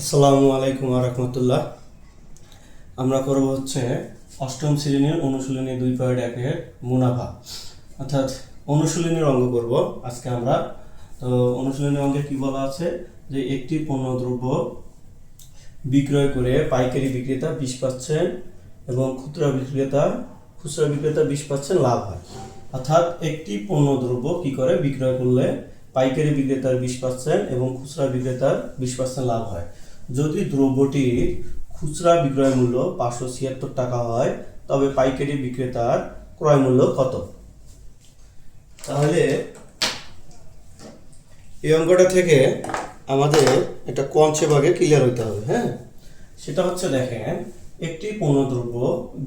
আসসালামু আলাইকুম রহমতুল্লাহ। আমরা করব হচ্ছে অষ্টম শ্রেণীর অনুশীলনী 2.1-এর মুনাফা অর্থাৎ অনুশীলনীর অঙ্গ করব আজকে আমরা। তো অনুশীলনী অঙ্গে কি বলা আছে যে একটি পণ্যদ্রব্য বিক্রয় করে পাইকারি বিক্রেতা 20% এবং খুচরা বিক্রেতা 20% লাভ হয়। অর্থাৎ একটি পণ্যদ্রব্য কি করে বিক্রয় করলে পাইকারি বিক্রেতার 20% এবং খুচরা বিক্রেতার 20% লাভ হয়। যদি দ্রব্যটির খুচরা বিক্রয় মূল্য 576 টাকা হয় তবে পাইকারি বিক্রেতার ক্রয় মূল্য কত? তাহলে এই অঙ্কটা থেকে আমাদের একটা কনসেপ্ট আগে ক্লিয়ার হতে হবে। হ্যাঁ, সেটা হচ্ছে দেখেন, একটি পণ্যদ্রব্য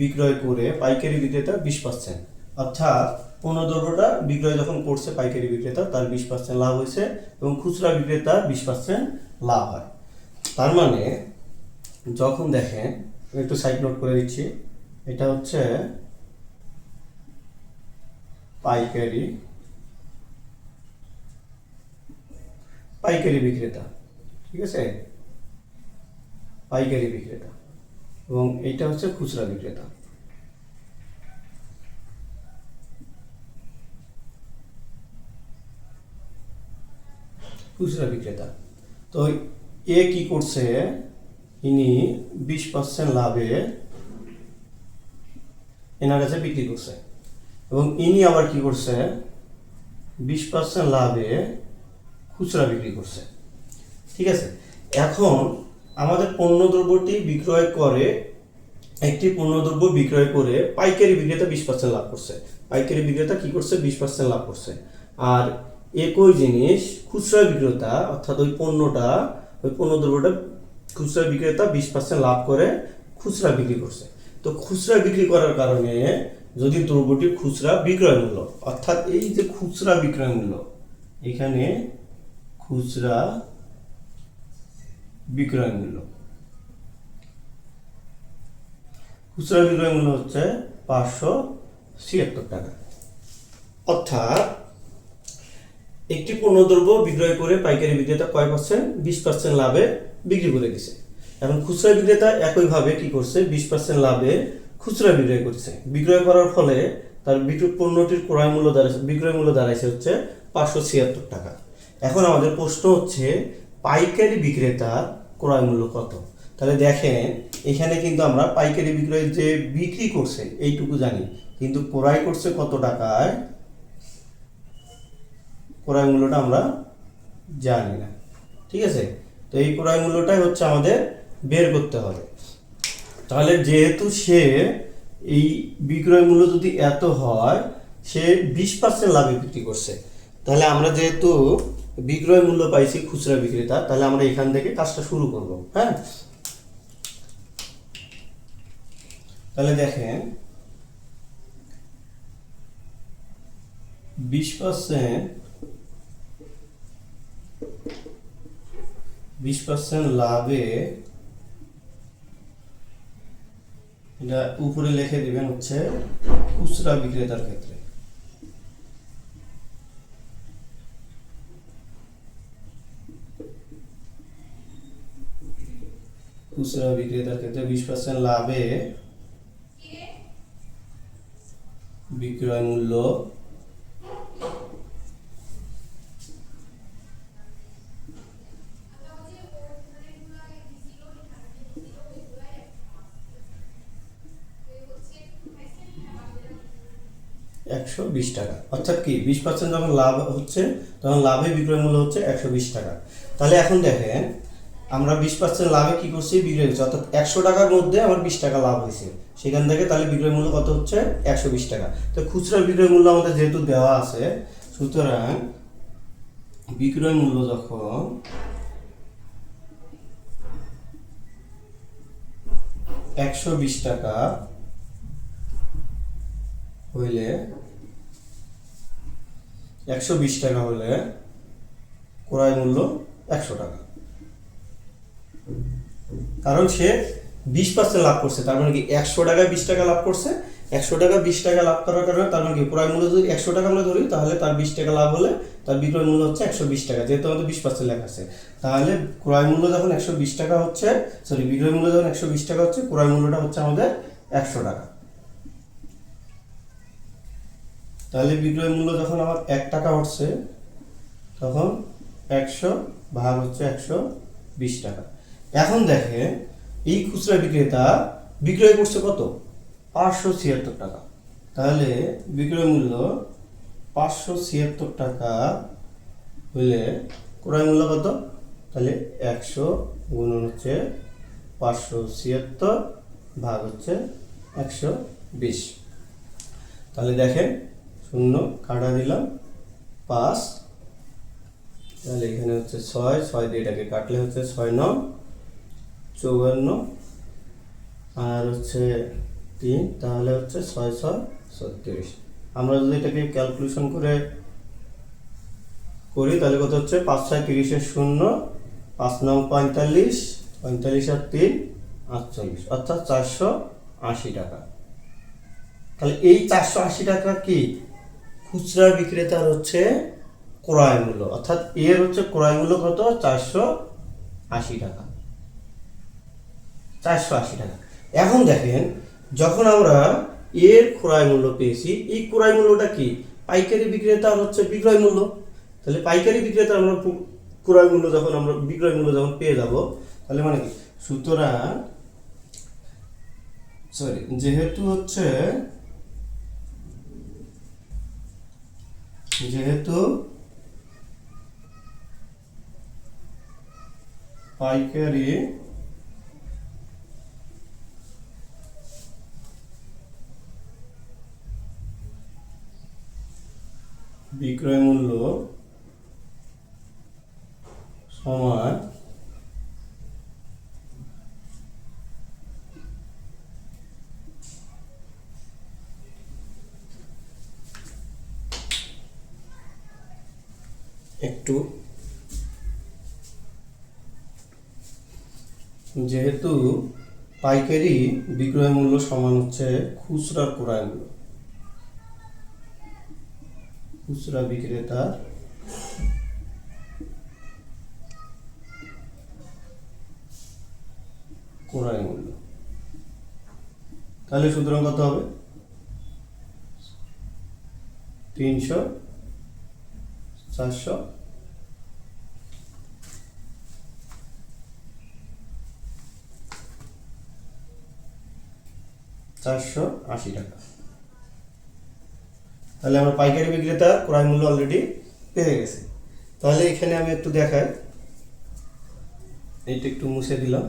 বিক্রয় করে পাইকারি বিক্রেতা 20%, অর্থাৎ পণ্যদ্রব্যটা বিক্রয় যখন করছে পাইকারি বিক্রেতা তার 20% লাভ হয়েছে এবং খুচরা বিক্রেতার 20% লাভ হয়। তার মানে যখন দেখেন, একটু সাইড নোট করে দিচ্ছি, এটা হচ্ছে পাইকারি বিক্রেতা, ঠিক আছে, পাইকারি বিক্রেতা, এবং এইটা হচ্ছে খুচরা বিক্রেতা। তো এ কি করছে, ইনি 20% লাভে এনার কাছে বিক্রি করছে এবং ইনি আবার কি করছে 20% লাভে খুচরা বিক্রি করছে। ঠিক আছে, এখন আমাদের পণ্যদ্রব্যটি বিক্রয় করে, একটি পণ্যদ্রব্য বিক্রয় করে পাইকারি বিক্রেতা 20% লাভ করছে। পাইকারি বিক্রেতা কি করছে 20% লাভ করছে। আর একই জিনিস খুচরা বিক্রেতা, অর্থাৎ ওই পণ্যদ্রব্যটা খুচরা বিক্রেতা 20% লাভ করে খুচরা বিক্রি করছে। তো খুচরা বিক্রি করার কারণে যদি দ্রব্যটি খুচরা বিক্রয় মূল্য, অর্থাৎ এই যে খুচরা বিক্রয় মূল্য, এখানে খুচরা বিক্রয় মূল্য হচ্ছে 576 টাকা। অর্থাৎ একটি পণ্যদ্রব্য বিক্রয় করে পাইকারি বিক্রেতা কয় পার্সেন্ট? 20% লাভে বিক্রি করে দিছে। এখন খুচরা বিক্রেতা একইভাবে কি করছে, 20% লাভে খুচরা বিক্রয় করছে। বিক্রয় করার ফলে তার পণ্যটির বিক্রয় মূল্য দাঁড়াইছে হচ্ছে 576 টাকা। এখন আমাদের প্রশ্ন হচ্ছে পাইকারি বিক্রেতার ক্রয় মূল্য কত? তাহলে দেখেন, এখানে কিন্তু আমরা পাইকারি বিক্রয় যে বিক্রি করছে এইটুকু জানি, কিন্তু ক্রয় করছে কত টাকায়, ক্রয় মূল্যটা আমরা জানি না। ঠিক আছে, তো এই ক্রয় মূল্যটাই হচ্ছে আমাদের বের করতে হবে। তাহলে যেহেতু সে এই বিক্রয় মূল্য যদি এত হয়, সে 20% লাভে বিক্রি করছে, তাহলে আমরা যেহেতু বিক্রয় মূল্য পাইছি খুচরা বিক্রেতা, তাহলে আমরা এখান থেকে কাজটা শুরু করব। হ্যাঁ, তাহলে দেখেন 20% লাভে, এটা উপরে লিখে দিবেন হচ্ছে খুচরা বিক্রেতার ক্ষেত্রে। খুচরা বিক্রেতার ক্ষেত্রে 20% লাভে বিক্রয় মূল্য 120 টাকা। অর্থাৎ কি 20% যখন লাভ হচ্ছে তখন লাভে বিক্রয় মূল্য হচ্ছে 120 টাকা। তাহলে এখন দেখেন, আমরা 20% লাভে কি করছি, বিক্রয় করছি, অর্থাৎ 100 টাকার মধ্যে আমার 20 টাকা লাভ হয়েছে, সেখান থেকে তাহলে বিক্রয় মূল্য কত হচ্ছে 120 টাকা। তো খুচরা বিক্রয় মূল্য আমাদের যেহেতু দেওয়া আছে, সুতরাং বিক্রয় মূল্য যখন 120 টাকা হইলে 120 টাকা হলে ক্রয় মূল্য 100 টাকা, কারণ সে 20% লাভ করছে, তার মানে কি 100 টাকায় 20 টাকা লাভ করছে 100 টাকা 20 টাকা লাভ করার কারণে তার মানে কি ক্রয় মূল্য যদি 100 টাকা আমরা ধরি তাহলে তার 20 টাকা লাভ হলে তার বিক্রয় মূল্য হচ্ছে 120 টাকা, যেহেতু আমাদের 20% লেখা আছে। তাহলে ক্রয় মূল্য যখন 120 টাকা হচ্ছে, সরি বিক্রয় মূল্য যখন 120 টাকা হচ্ছে, ক্রয় মূল্যটা হচ্ছে আমাদের 100 টাকা। তাহলে বিক্রয় মূল্য যখন আমার 1 টাকা হচ্ছে তখন 100 ভাগ হচ্ছে 120 টাকা। এখন দেখেন এই খুচরা বিক্রেতা বিক্রয় করছে কত, 576 টাকা। তাহলে বিক্রয় মূল্য 576 টাকা হলে ক্রয় মূল্য কত, তাহলে 100 গুণন হচ্ছে 576 ভাগ হচ্ছে 120। তাহলে দেখেন শূন্য কাটা দিলাম 5, তাহলে এখানে হচ্ছে 6 দিয়ে এটাকে কাটলে হচ্ছে 6×9 54, আর হচ্ছে 3, তাহলে হচ্ছে 6×6 36। আমরা যদি এটাকে ক্যালকুলেশন করে করি তাহলে কত হচ্ছে, 5×6 30 0, 5×9 45, 45 আর 3 48, অর্থাৎ 480 টাকা। তাহলে এই 480 টাকা কি খুচরা বিক্রেতার হচ্ছে ক্রয় মূল্য, অর্থাৎ এর হচ্ছে ক্রয় মূল্য কত, 480 টাকা। 480 টাকা। এখন দেখেন যখন আমরা এর ক্রয় মূল্য পেয়েছি, এই ক্রয় মূল্যটা কি পাইকারি বিক্রেতার হচ্ছে বিক্রয় মূল্য। তাহলে পাইকারি বিক্রেতা আমরা ক্রয় মূল্য যখন আমরা বিক্রয় মূল্য যখন পেয়ে যাব, তাহলে মানে কি, সুতরাং সরি যেহেতু পাইকারি বিক্রয় মূল্য সমান একটু, যেহেতু পাইকারি বিক্রয় মূল্য সমান হচ্ছে খুচরার ক্রয় মূল্য, খুচরা বিক্রেতার ক্রয় মূল্য, তাহলে সুতরাং কত হবে, 300 400 480 টাকা। তাহলে আমরা পাইকারি বিক্রেতা ক্রয় মূল্য অলরেডি পেয়ে গেছি। তাহলে এখানে আমি একটু দেখাই, এইটা একটু মুছে দিলাম,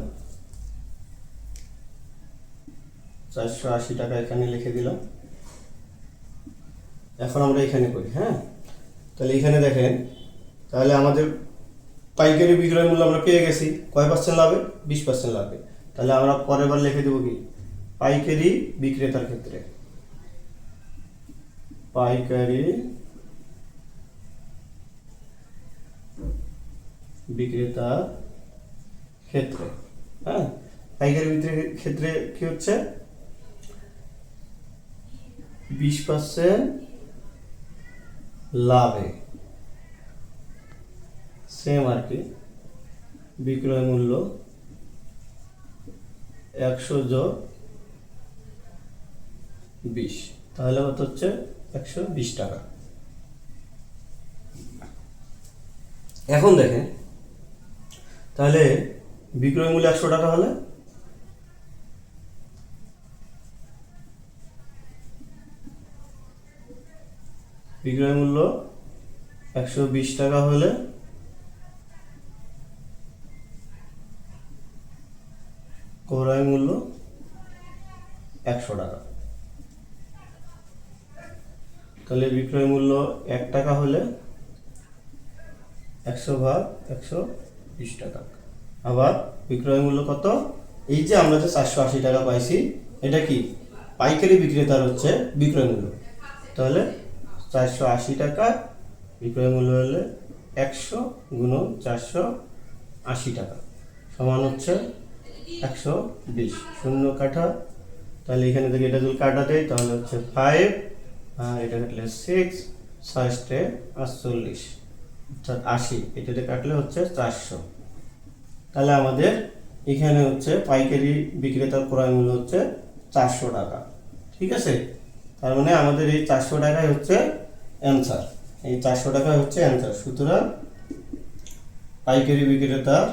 480 টাকা এখানে লিখে দিলাম। এখন আমরা এখানে করি, হ্যাঁ। তাহলে এখানে দেখেন, তাহলে আমাদের পাইকারি বিক্রয় মূল্য আমরা পেয়ে গেছি, কয় পার্সেন্ট লাভে, 20% লাভে। তাহলে আমরা পরের বার লিখে দেবো কি, পাইকারি বিক্রেতার ক্ষেত্রে, পাইকারি বিক্রেতার ক্ষেত্রে, হ্যাঁ, পাইকারি বিক্রেতার ক্ষেত্রে কি হচ্ছে, 20% লাভে, সেম আর কি, বিক্রয় মূল্য 100+20, তাহলে কত হচ্ছে, 120 টাকা। এখন দেখেন তাহলে বিক্রয় মূল্য 100 টাকা হলে বিক্রয় মূল্য 120 টাকা হলে ক্রয় মূল্য 100 টাকা। তাহলে বিক্রয় মূল্য 1 টাকা হলে 100 ভাগ 120 টাকা। আবার বিক্রয় মূল্য কত, এই যে আমরা যে 480 টাকা পাইছি, এটা কি পাইকারি বিক্রেতার হচ্ছে বিক্রয় মূল্য। তাহলে 480 টাকা বিক্রয় মূল্য হলে 100 গুণন 480 টাকা সমান হচ্ছে 120, শূন্য কাঠা, তাহলে এখানে থেকে এটা যদি কাটা দেয় তাহলে হচ্ছে 5 আর এটা কাটলে 6 6 48 অর্থাৎ 80, এটাতে কাটলে হচ্ছে 400। তাহলে আমাদের এখানে হচ্ছে পাইকারি বিক্রেতার ক্রয় মূল্য হচ্ছে 400 টাকা। ঠিক আছে, তার মানে আমাদের এই 400 টাকাই হচ্ছে অ্যান্সার, এই 400 টাকা হচ্ছে অ্যান্সার। সুতরাং পাইকারি বিক্রেতার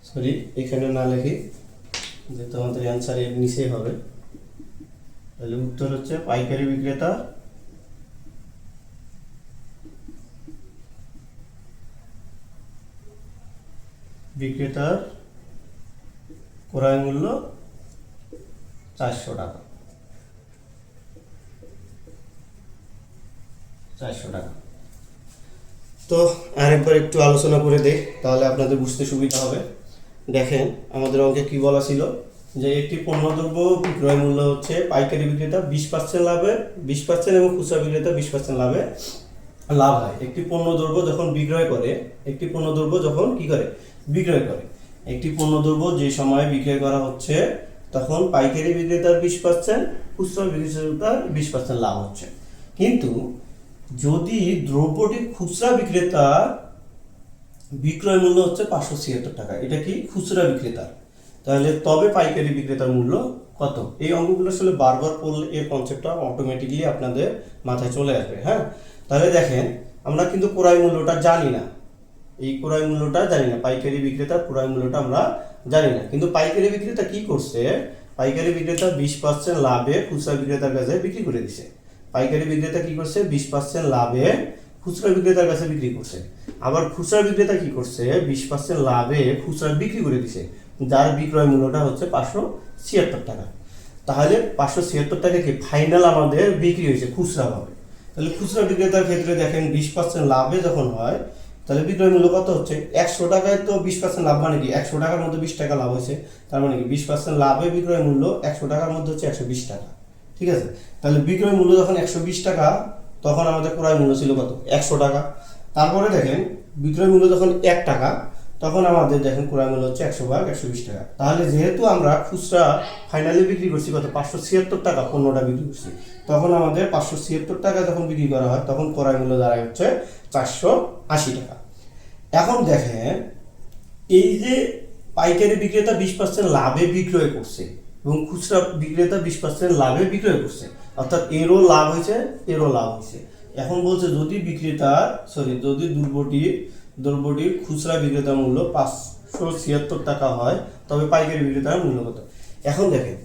সরি এখানে না লিখি, যেহেতু আমাদের অ্যান্সার এর নিচেই হবে, তাহলে উত্তর হচ্ছে পাইকারি বিক্রেতার ক্রয় মূল্য 400 টাকা। 400 টাকা। তো আরেকবার একটু আলোচনা করে দেই, তাহলে আপনাদের বুঝতে সুবিধা হবে। দেখেন আমাদের অঙ্কে কি বলা ছিল, যে একটি পণ্যদ্রব্য বিক্রয় মূল্য হচ্ছে পাইকারি বিক্রেতা 20% লাভে 20% এবং খুচরা বিক্রেতা 20% লাভে লাভ হয়। একটি পণ্যদ্রব্য যখন বিক্রয় করে, একটি পণ্যদ্রব্য যখন কি করে বিক্রয় করে, একটি পণ্যদ্রব্য যে সময় বিক্রয় করা হচ্ছে তখন পাইকারি বিক্রেতার 20%, খুচরা বিক্রেতার 20% লাভ হচ্ছে। কিন্তু যদি দ্রব্যটি খুচরা বিক্রেতার বিক্রয় মূল্য হচ্ছে 576 টাকা, এটা কি খুচরা বিক্রেতার, তাহলে তবে পাইকারি বিক্রেতার মূল্য কত? এই অঙ্কগুলো আসলে বারবার পড়লে এর কনসেপ্টটা অটোমেটিকলি আপনাদের মাথায় চলে আসবে। হ্যাঁ, তাহলে দেখেন আমরা কিন্তু ক্রয় মূল্যটা জানি না, এই ক্রয় মূল্যটা জানি না, পাইকারি বিক্রেতার ক্রয় মূল্যটা আমরা জানি না। কিন্তু পাইকারি বিক্রেতা কি করছে, পাইকারি বিক্রেতা 20% লাভে খুচরা বিক্রেতার কাছে বিক্রি করে দিছে। পাইকারি বিক্রেতা কি করছে, 20% লাভে খুচরা বিক্রেতার কাছে বিক্রি করছে। আবার খুচরা বিক্রেতা কি করছে, 20% লাভে খুচরা বিক্রি করে দিছে, যার বিক্রয় মূল্যটা হচ্ছে 576 টাকা। তাহলে 576 টাকা কি ফাইনাল আমাদের বিক্রি হয়েছে খুচরা ভাবে। তাহলে খুচরা বিক্রেতার ক্ষেত্রে দেখেন 20% লাভে যখন হয়, তাহলে বিক্রয় মূল্য কত হচ্ছে 100 টাকায়। তো 20% লাভ মানে কি 100 টাকার মধ্যে 20 টাকা লাভ হয়েছে, তার মানে কি 20% লাভে বিক্রয় মূল্য 100 টাকার মধ্যে হচ্ছে 120 টাকা। ঠিক আছে, তাহলে বিক্রয় মূল্য যখন 120 টাকা, তখন আমাদের ক্রয় মূল্য ছিল কত 100 টাকা। তারপরে দেখেন বিক্রয় মূল্য যখন 1 টাকা, তখন আমাদের দেখেন ক্রয় মূল্য হচ্ছে 100 ভাগ 120 টাকা। তাহলে যেহেতু আমরা খুচরা ফাইনালি বিক্রি করছি কত 576 টাকা পণ্যটা বিক্রি করছি, তখন আমাদের 576 টাকা যখন বিক্রি করা হয় তখন ক্রয় মূল্য দাঁড়ায় হচ্ছে 480 টাকা। এখন দেখেন এই যে পাইকারি বিক্রেতা 20% লাভে বিক্রয় করছে এবং খুচরা বিক্রেতা 20% লাভে বিক্রয় করছে, অর্থাৎ এরও লাভ হয়েছে এরও লাভ হয়েছে। এখন বলছে যদি যদি দ্রব্যটির খুচরা বিক্রেতার মূল্য 576 টাকা হয়, তবে পাইকারি বিক্রেতার মূল্য কত? এখন দেখেন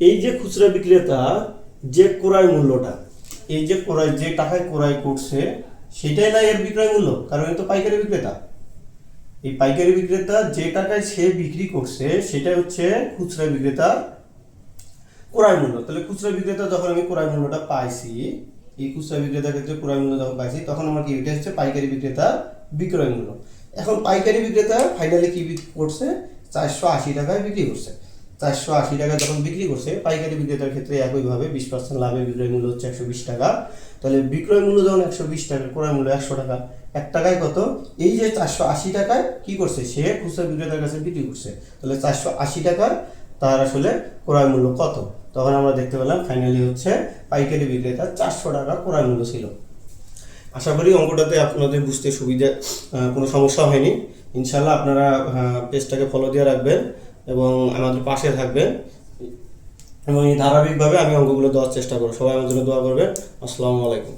এই যে খুচরা বিক্রেতা যে ক্রয় মূল্যটা, এই যে যে টাকায় ক্রয় করছে সেটাই না এর বিক্রয় মূল্য, কারণ এ তো পাইকারি বিক্রেতা। এই পাইকারি বিক্রেতা যে টাকায় সে বিক্রি করছে সেটাই হচ্ছে খুচরা বিক্রেতার ক্রয় মূল্য। তাহলে খুচরা বিক্রেতা যখন আমি ক্রয় মূল্যটা পাইছি, এই খুচরা বিক্রেতার ক্ষেত্রে ক্রয় মূল্য যখন পাইছি, তখন আমার কি এটা হচ্ছে পাইকারি বিক্রেতার বিক্রয় মূল্য। এখন পাইকারি বিক্রেতা ফাইনালি কি বিক্রি করছে 480 টাকায় বিক্রি করছে। 480 টাকা যখন বিক্রি করছে, পাইকারি বিক্রেতার ক্ষেত্রে একইভাবে 20% লাভে বিক্রয় মূল্য হচ্ছে 120 টাকা। তাহলে বিক্রয় মূল্য যখন 120 টাকা, ক্রয় মূল্য 100 টাকা, 1 টাকায় কত, এই যে 480 টাকায় কি করছে সে খুচরা বিক্রেতার কাছে বিক্রি করছে, তাহলে 480 টাকার তার আসলে ক্রয় মূল্য কত? তখন আমরা দেখতে পেলাম ফাইনালি হচ্ছে পাইকারি বিক্রেতার 400 টাকা ক্রয় মূল্য ছিল। আশা করি অঙ্কটাতে আপনাদের বুঝতে সুবিধা, কোনো সমস্যা হয়নি। ইনশাল্লাহ আপনারা পেজটাকে ফলো দিয়ে রাখবেন এবং আমাদের পাশে থাকবেন, এবং ধারাবাহিকভাবে আমি অঙ্কগুলো দেওয়ার চেষ্টা করব। সবাই আমার জন্য দোয়া করবেন। আসসালামু আলাইকুম।